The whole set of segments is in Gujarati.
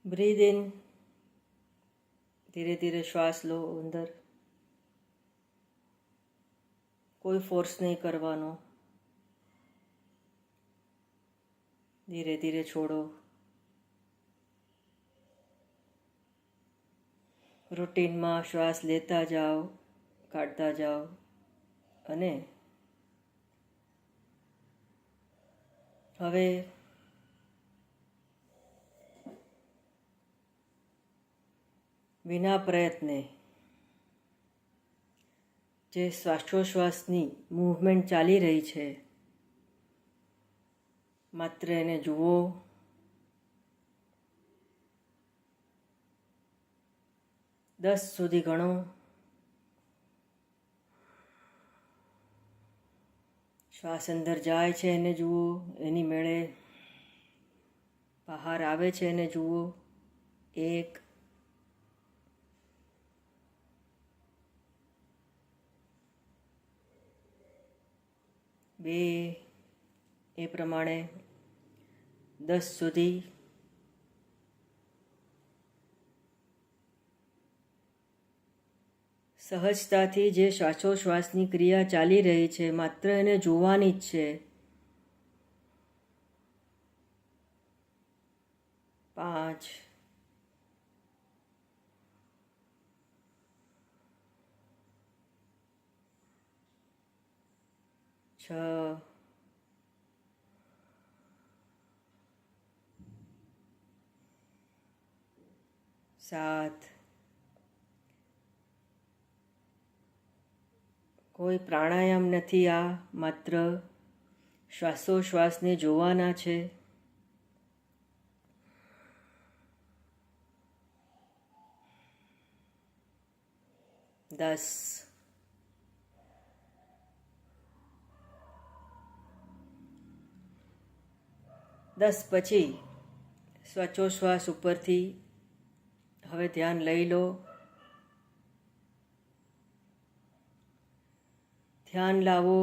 બ્રીધ ઇન, ધીરે ધીરે શ્વાસ લો અંદર. કોઈ ફોર્સ નહીં કરવાનો. ધીરે ધીરે છોડો. રૂટીનમાં શ્વાસ લેતા જાઓ, કાઢતા જાઓ અને હવે વિના પ્રયત્ને જે શ્વાસોશ્વાસની મૂવમેન્ટ ચાલી રહી છે માત્ર એને જુઓ. 10 સુધી ગણો. શ્વાસ અંદર જાય છે એને જુઓ, એની મેળે બહાર આવે છે એને જુઓ. 1, 2, એ પ્રમાણે 10 સુધી. સહજતાથી જે શ્વાસોશ્વાસની ક્રિયા ચાલી રહી છે માત્ર એને જોવાની જ છે. 5, 6, 7. કોઈ પ્રાણાયામ નથી, આ માત્ર શ્વાસોશ્વાસને જોવાના છે. 10. પછી શ્વાસોશ્વાસ ઉપરથી હવે ધ્યાન લઈ લો. ધ્યાન લાવો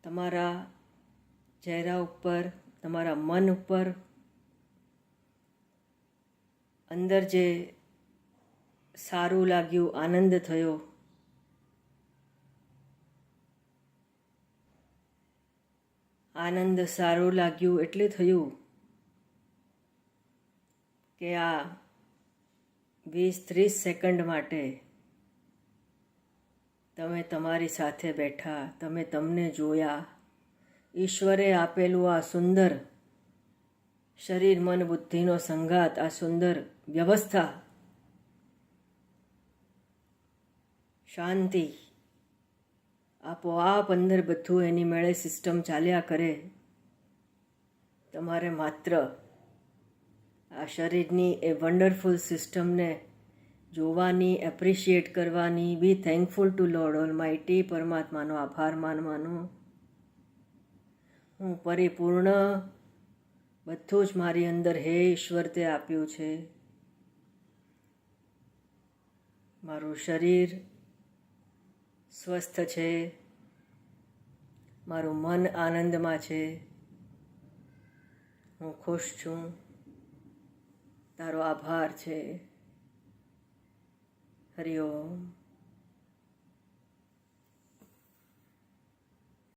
તમારા ચહેરા ઉપર, તમારા મન ઉપર. અંદર જે સારું લાગ્યું, આનંદ થયો, આનંદ સારું લાગ્યું એટલે થયું કે આ 20-30 સેકન્ડ માટે તમે તમારી સાથે બેઠા, તમે તમને જોયા. ઈશ્વરે આપેલું આ સુંદર શરીર મન બુદ્ધિનો સંઘાત, આ સુંદર વ્યવસ્થા, શાંતિ આપોઆપ અંદર બધું એની મેળે સિસ્ટમ ચાલ્યા કરે. તમારે માત્ર આ શરીરની એ વન્ડરફુલ સિસ્ટમને જોવાની, એપ્રિશિએટ કરવાની. બી થેન્કફુલ ટુ લોર્ડ ઓલમાઇટી. પરમાત્માનો આભાર માનવાનો. હું પરિપૂર્ણ, બધું જ મારી અંદર હે ઈશ્વર તે આપ્યું છે. મારું શરીર સ્વસ્થ છે, મારું મન આનંદમાં છે, હું ખુશ છું. તારો આભાર છે. હરિ ઓમ.